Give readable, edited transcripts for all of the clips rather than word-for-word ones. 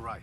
right.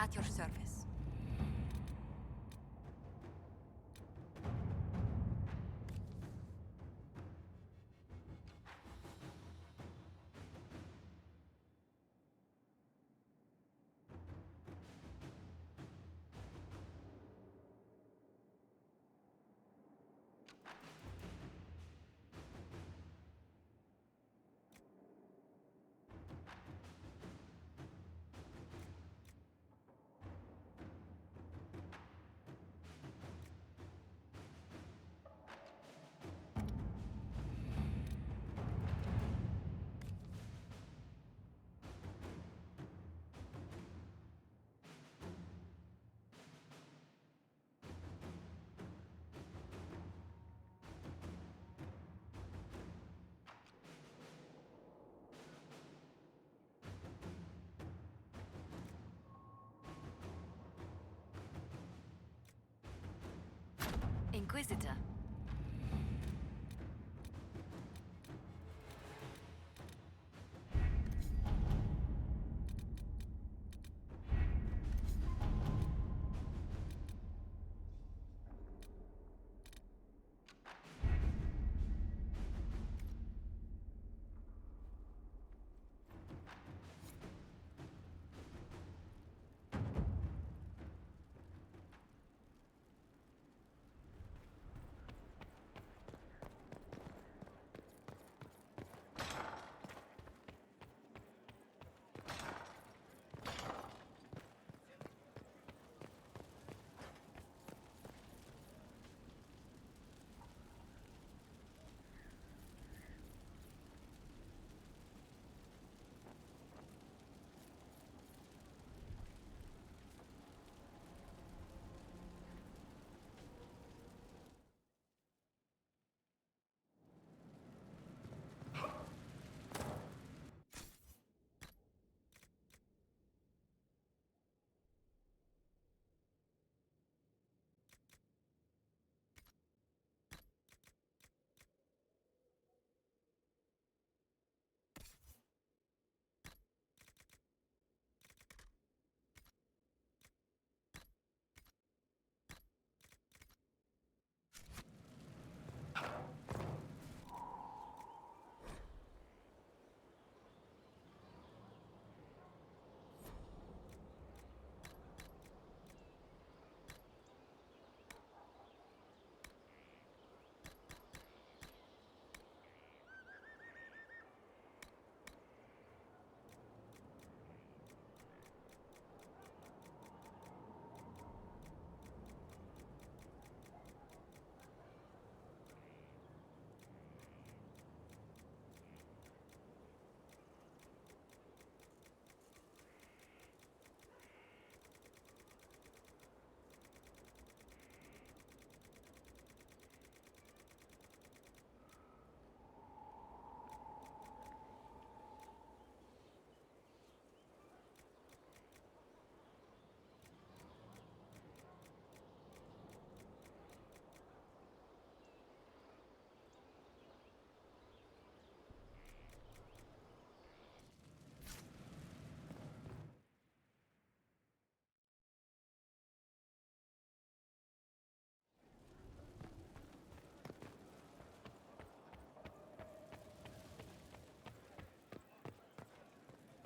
At your service. Inquisitor.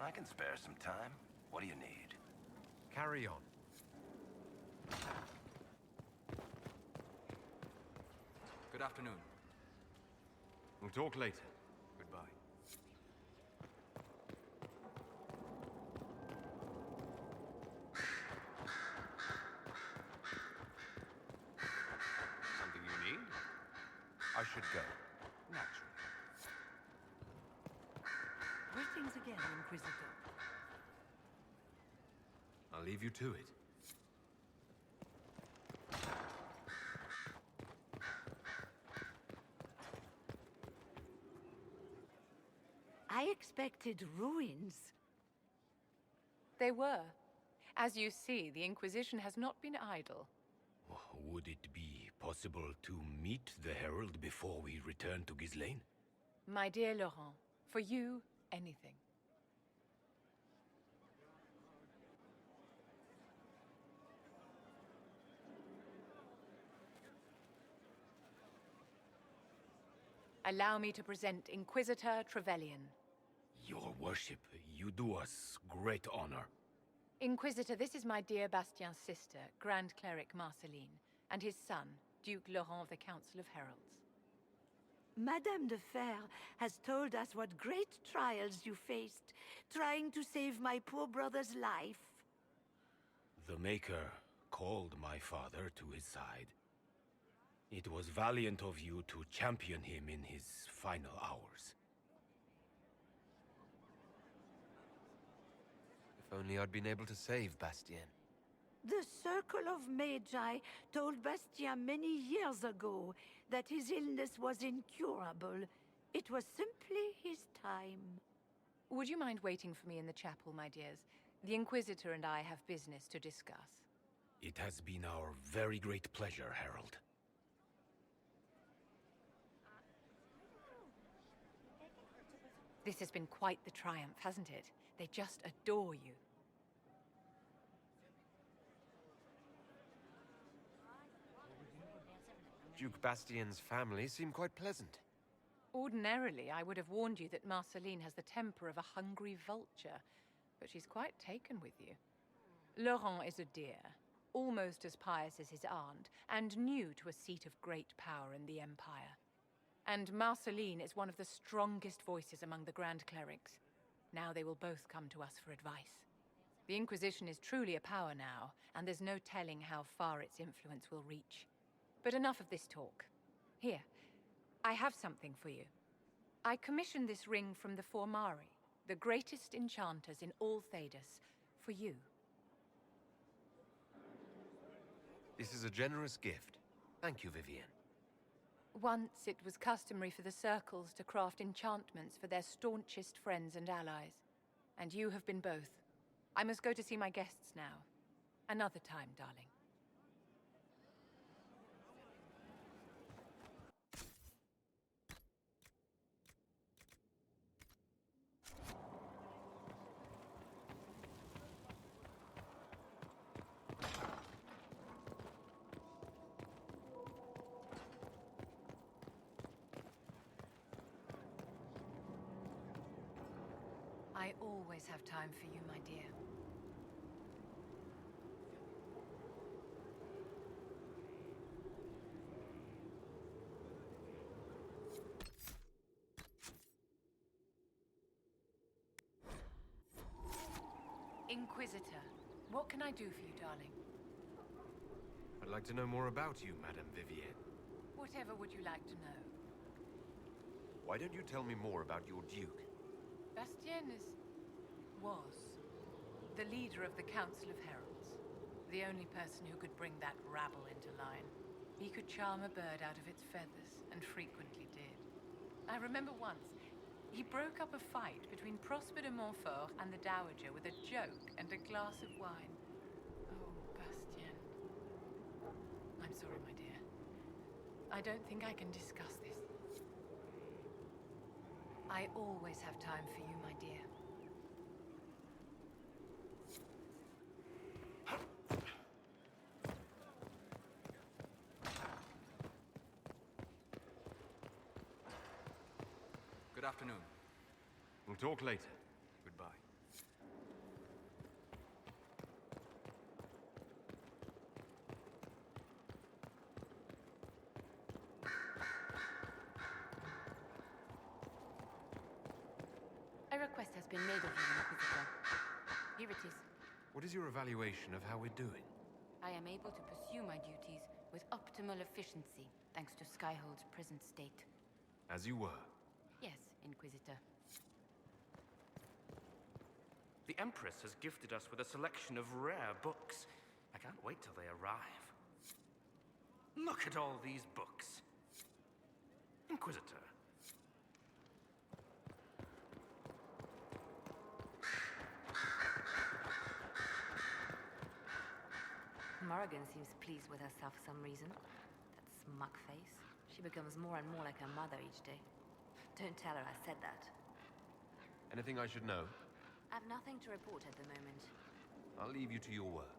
I can spare some time. What do you need? Carry on. Good afternoon. We'll talk later. Goodbye. Something you need? I should go. Naturally. Greetings again, Inquisitor. I'll leave you to it. I expected ruins. They were. As you see, the Inquisition has not been idle. Would it be possible to meet the Herald before we return to Ghislaine? My dear Laurent, for you, anything. Allow me to present Inquisitor Trevelyan. Your worship, you do us great honor. Inquisitor, this is my dear Bastien's sister, Grand Cleric Marceline, and his son, Duke Laurent of the Council of Heralds. Madame de Fer has told us what great trials you faced, trying to save my poor brother's life. The Maker called my father to his side. It was valiant of you to champion him in his final hours. If only I'd been able to save Bastien. The Circle of Magi told Bastien many years ago that his illness was incurable. It was simply his time. Would you mind waiting for me in the chapel, my dears? The Inquisitor and I have business to discuss. It has been our very great pleasure, Herald. This has been quite the triumph, hasn't it? They just adore you. Duke Bastien's family seem quite pleasant. Ordinarily, I would have warned you that Marceline has the temper of a hungry vulture, but she's quite taken with you. Laurent is a dear, almost as pious as his aunt, and new to a seat of great power in the Empire. And Marceline is one of the strongest voices among the Grand Clerics. Now they will both come to us for advice. The Inquisition is truly a power now, and there's no telling how far its influence will reach. But enough of this talk. Here, I have something for you. I commissioned this ring from the Formari, the greatest enchanters in all Thedas, for you. This is a generous gift. Thank you, Vivienne. Once it was customary for the circles to craft enchantments for their staunchest friends and allies. And you have been both. I must go to see my guests now. Another time, darling. I always have time for you, my dear. Inquisitor, what can I do for you, darling? I'd like to know more about you, Madame Vivienne. Whatever would you like to know? Why don't you tell me more about your Duke? Bastien was the leader of the Council of Heralds. The only person who could bring that rabble into line. He could charm a bird out of its feathers, and frequently did. I remember once, he broke up a fight between Prosper de Montfort and the Dowager with a joke and a glass of wine. Oh, Bastien. I'm sorry, my dear. I don't think I can discuss this. I always have time for you, my dear. Good afternoon. We'll talk later. Goodbye. been made of you, Inquisitor. Here it is. What is your evaluation of how we're doing? I am able to pursue my duties with optimal efficiency, thanks to Skyhold's present state. As you were. Yes, Inquisitor. The Empress has gifted us with a selection of rare books. I can't wait till they arrive. Look at all these books. Inquisitor. Morrigan seems pleased with herself for some reason. That smug face. She becomes more and more like her mother each day. Don't tell her I said that. Anything I should know? I have nothing to report at the moment. I'll leave you to your work.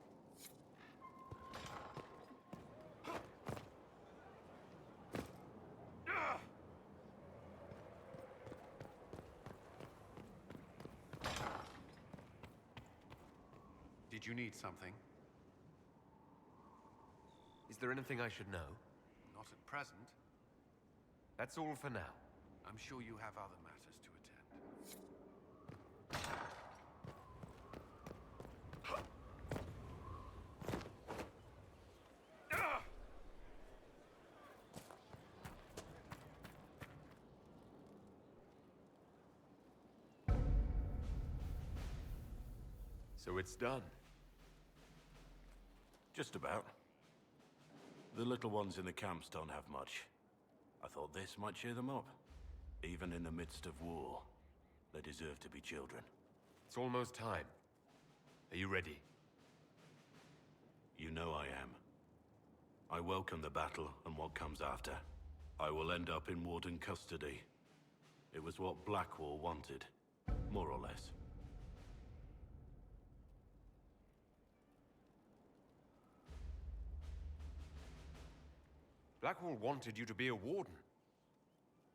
Did you need something? Is there anything I should know? Not at present. That's all for now. I'm sure you have other matters to attend. So it's done. Just about. The little ones in the camps don't have much. I thought this might cheer them up. Even in the midst of war, they deserve to be children. It's almost time. Are you ready? You know I am. I welcome the battle and what comes after. I will end up in Warden custody. It was what Blackwall wanted, more or less. Blackwall wanted you to be a warden.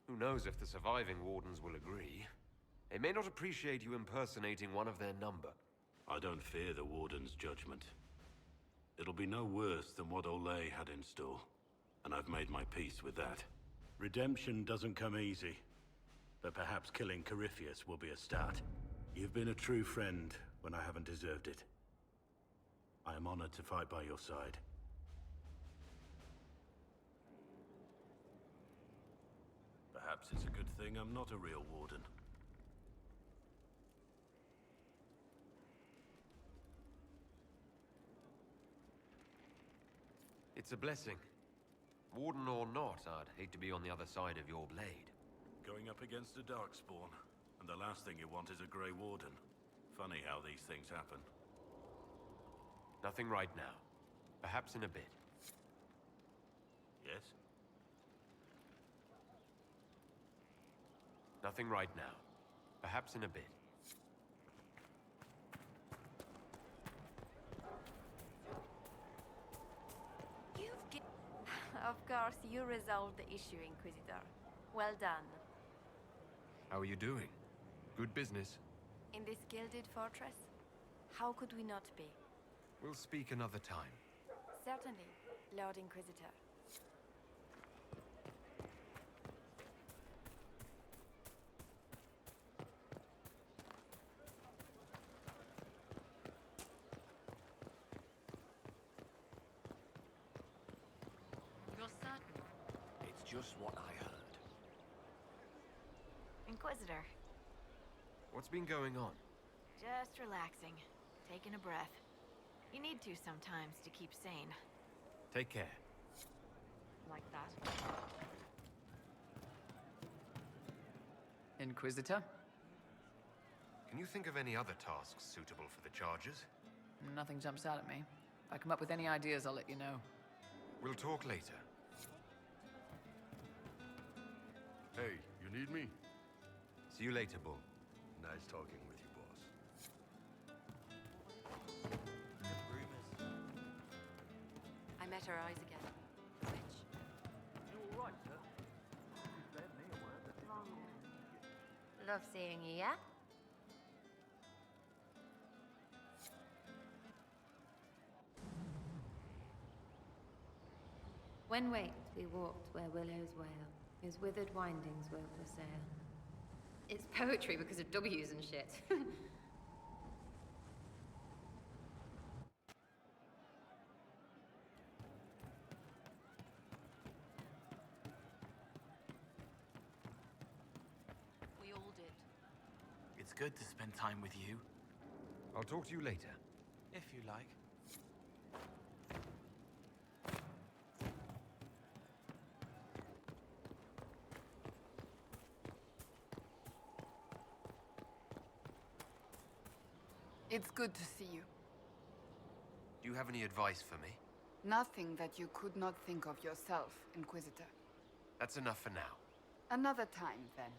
Who knows if the surviving wardens will agree? They may not appreciate you impersonating one of their number. I don't fear the Warden's judgment. It'll be no worse than what Olay had in store, and I've made my peace with that. Redemption doesn't come easy, but perhaps killing Corypheus will be a start. You've been a true friend when I haven't deserved it. I am honored to fight by your side. Perhaps it's a good thing I'm not a real warden. It's a blessing. Warden or not, I'd hate to be on the other side of your blade. Going up against a Darkspawn, and the last thing you want is a Grey Warden. Funny how these things happen. Nothing right now. Perhaps in a bit. Yes? Nothing right now. Perhaps in a bit. Of course, you resolved the issue, Inquisitor. Well done. How are you doing? Good business? In this gilded fortress? How could we not be? We'll speak another time. Certainly, Lord Inquisitor. You're certain? It's just what I heard. Inquisitor, What's been going on? just relaxing. Taking a breath. You need to sometimes to keep sane. Take care. Like that. Inquisitor? Can you think of any other tasks suitable for the charges? Nothing jumps out at me. If I come up with any ideas, I'll let you know. We'll talk later. Hey, you need me? See you later, Bull. Nice talking with you, boss. I met her eyes again. Which? You all right, sir? Love seeing you, yeah? When waked, we walked where willows wail, whose withered windings will for sail. It's poetry because of W's and shit. We all did. It's good to spend time with you, I'll talk to you later. if you like. It's good to see you. Do you have any advice for me? Nothing that you could not think of yourself, Inquisitor. That's enough for now. Another time, then.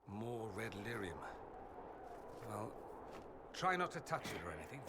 More red lyrium. Well, try not to touch it or anything.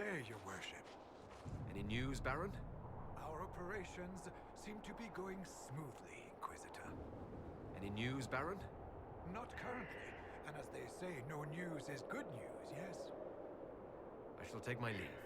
day, Your Worship. Any news, Baron? Our operations seem to be going smoothly, Inquisitor. Any news, Baron? Not currently, and as they say, no news is good news, yes? I shall take my leave.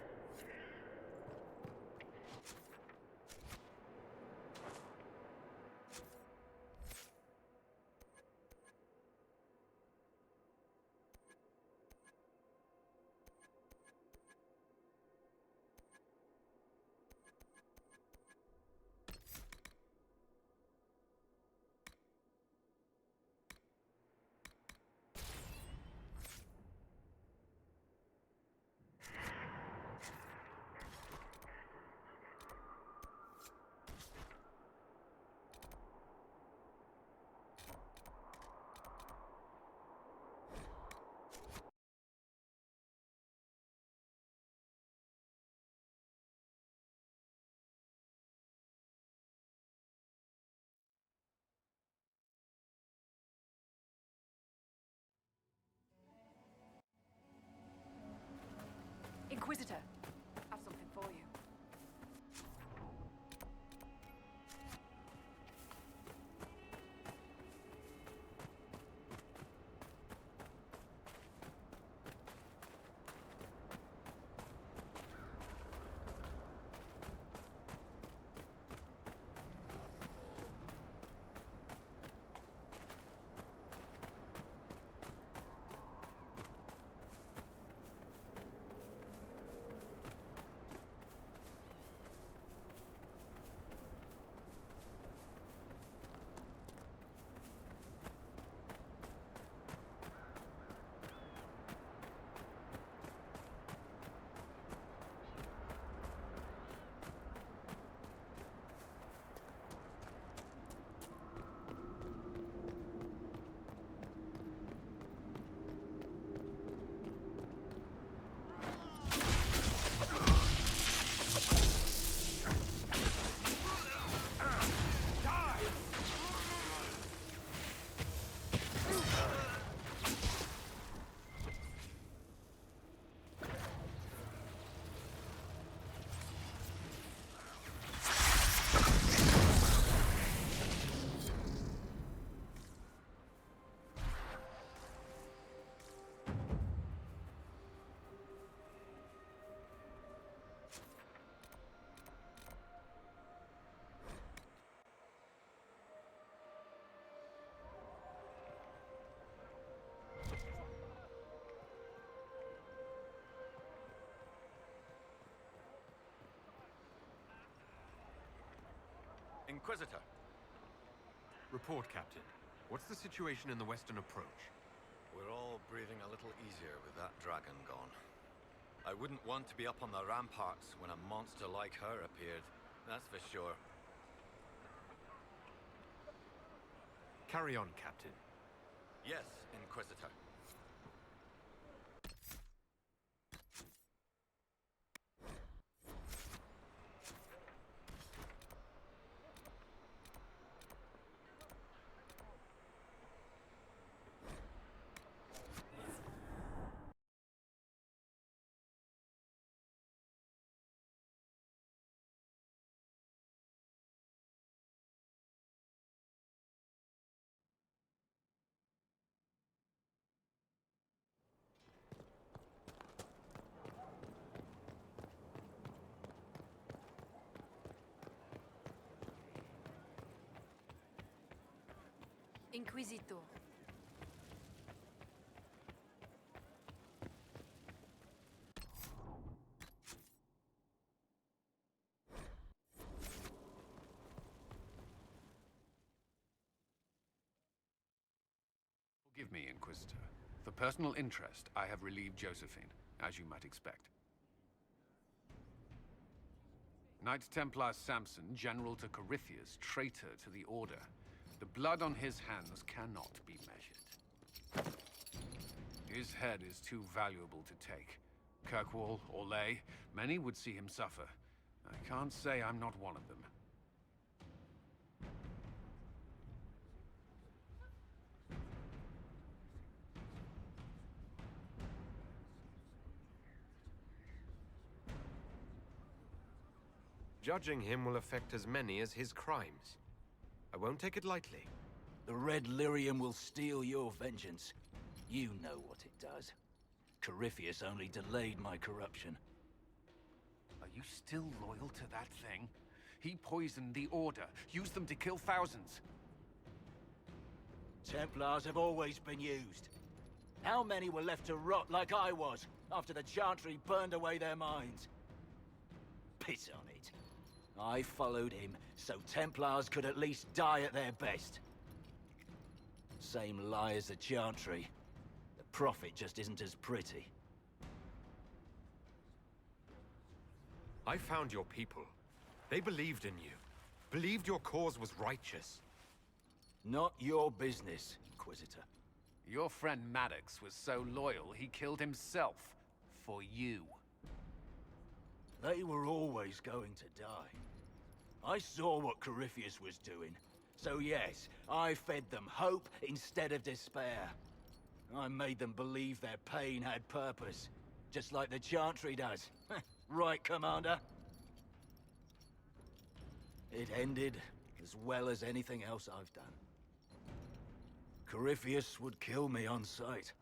Inquisitor, I have something for you. Inquisitor. Report, Captain. What's the situation in the western approach? We're all breathing a little easier with that dragon gone. I wouldn't want to be up on the ramparts when a monster like her appeared, that's for sure. Carry on, Captain. Yes, Inquisitor. Inquisitor. Forgive me, Inquisitor. For personal interest, I have relieved Josephine, as you might expect. Knight Templar Samson, General to Corythius, traitor to the Order. The blood on his hands cannot be measured. His head is too valuable to take. Kirkwall, Orlais, many would see him suffer. I can't say I'm not one of them. Judging him will affect as many as his crimes. I won't take it lightly. The Red Lyrium will steal your vengeance. You know what it does. Corypheus only delayed my corruption. Are you still loyal to that thing? He poisoned the Order, used them to kill thousands. Templars have always been used. How many were left to rot like I was, after the Chantry burned away their minds? Piss on it. I followed him, so Templars could at least die at their best. Same lie as the Chantry. The profit just isn't as pretty. I found your people. They believed in you. Believed your cause was righteous. Not your business, Inquisitor. Your friend Maddox was so loyal, he killed himself. For you. They were always going to die. I saw what Corypheus was doing. So yes, I fed them hope instead of despair. I made them believe their pain had purpose. Just like the Chantry does. Right, Commander? It ended as well as anything else I've done. Corypheus would kill me on sight.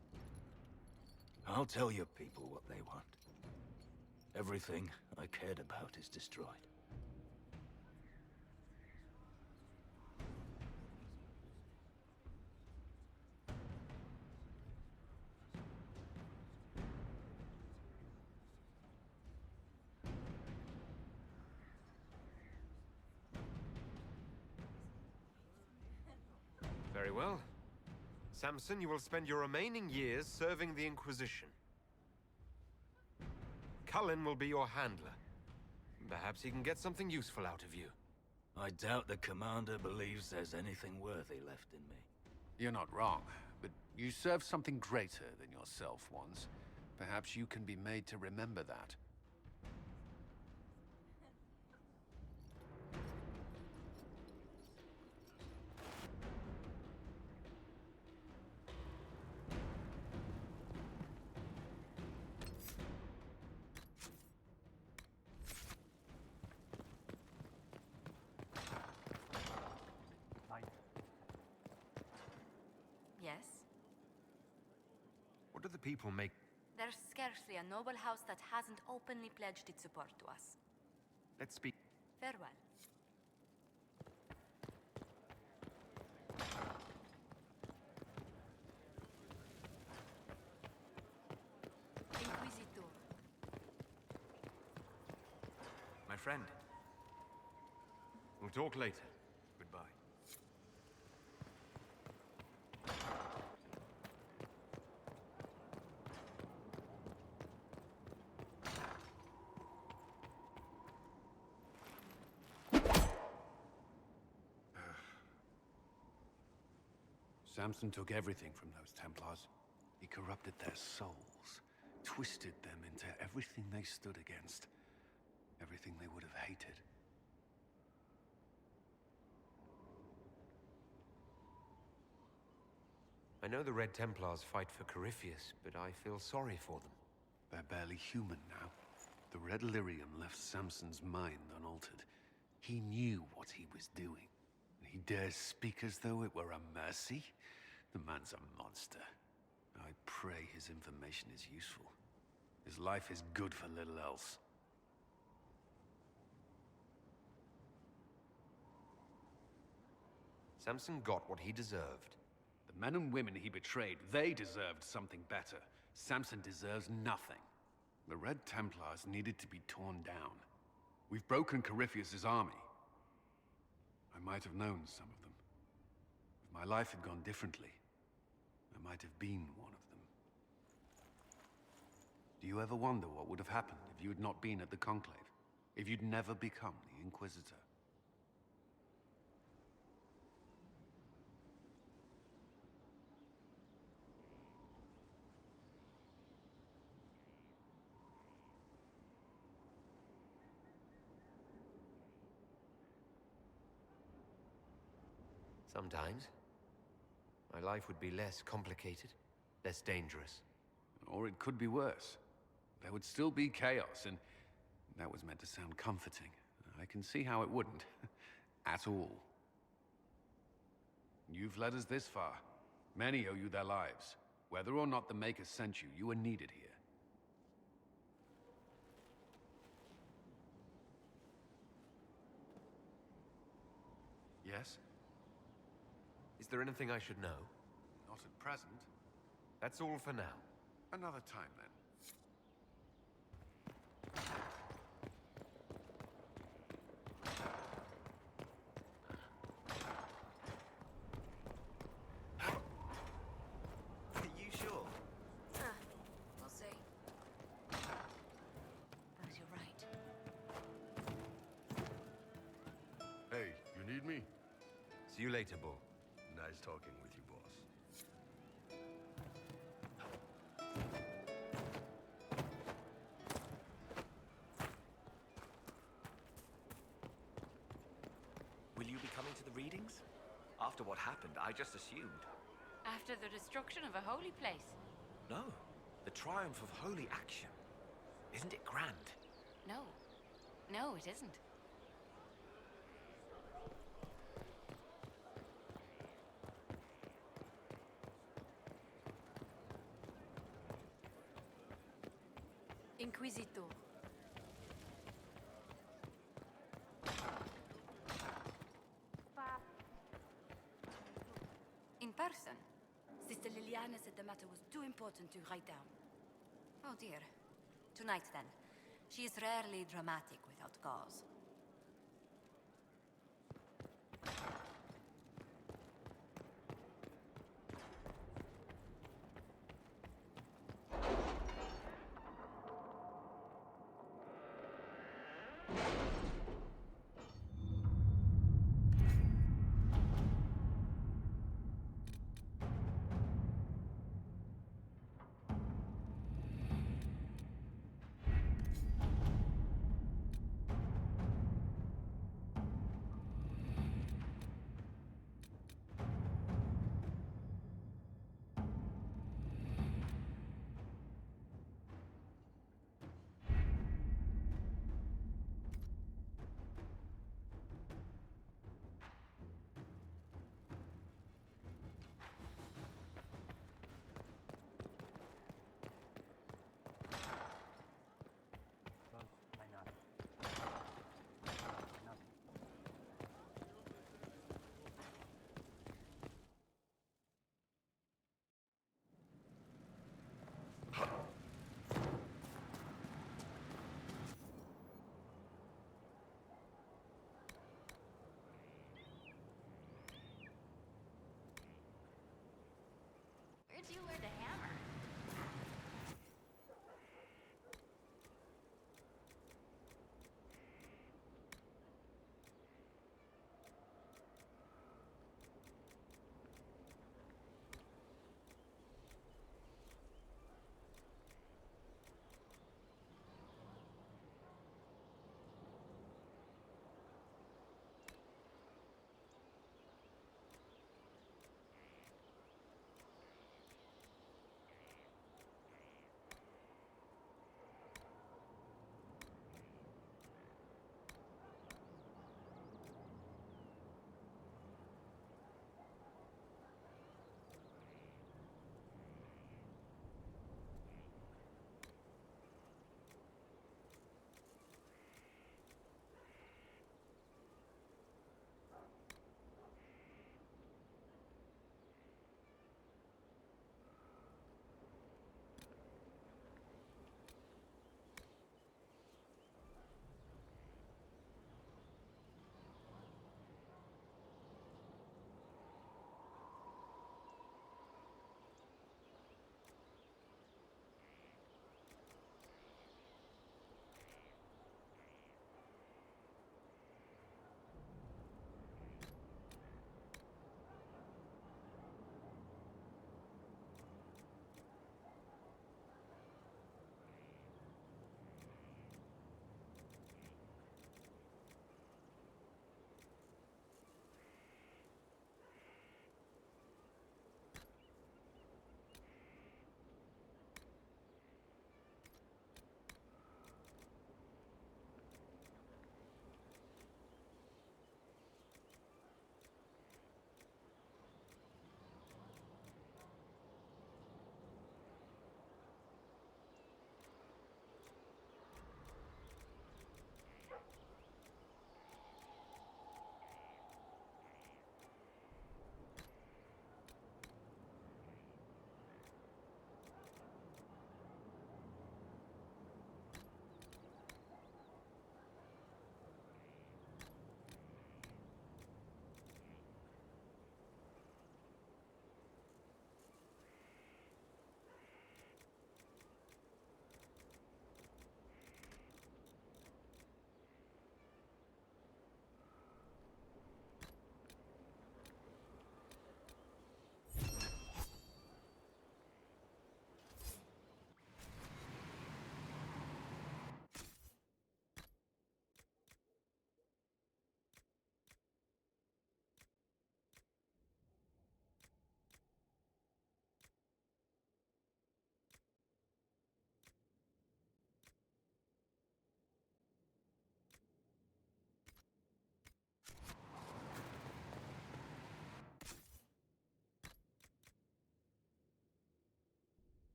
I'll tell your people what they want. Everything I cared about is destroyed. Very well. Samson, you will spend your remaining years serving the Inquisition. Cullen will be your handler. Perhaps he can get something useful out of you. I doubt the Commander believes there's anything worthy left in me. You're not wrong, but you served something greater than yourself once. Perhaps you can be made to remember that. Yes? What do the people make? There's scarcely a noble house that hasn't openly pledged its support to us. Let's speak. Farewell. Inquisitor. My friend. We'll talk later. Goodbye. Samson took everything from those Templars. He corrupted their souls, twisted them into everything they stood against, everything they would have hated. I know the Red Templars fight for Corypheus, but I feel sorry for them. They're barely human now. The Red Lyrium left Samson's mind unaltered. He knew what he was doing. He dares speak as though it were a mercy? The man's a monster. I pray his information is useful. His life is good for little else. Samson got what he deserved. The men and women he betrayed, they deserved something better. Samson deserves nothing. The Red Templars needed to be torn down. We've broken Corypheus's army. I might have known some of them. If my life had gone differently, I might have been one of them. Do you ever wonder what would have happened if you had not been at the Conclave? If you'd never become the Inquisitor? Sometimes. My life would be less complicated, less dangerous. Or it could be worse. There would still be chaos, and that was meant to sound comforting. I can see how it wouldn't. At all. You've led us this far. Many owe you their lives. Whether or not the Maker sent you, you are needed here. Yes? Is there anything I should know? Not at present. That's all for now. Another time, then. Are you sure? We'll see. Suppose you're right. Hey, you need me? See you later, Bull. Nice talking with you, boss. Will you be coming to the readings? After what happened, I just assumed. After the destruction of a holy place. No, the triumph of holy action. Isn't it grand? No. No, it isn't. Inquisitor. In person? Sister Liliana said the matter was too important to write down. Oh dear. Tonight then. She is rarely dramatic without cause. Where'd you learn to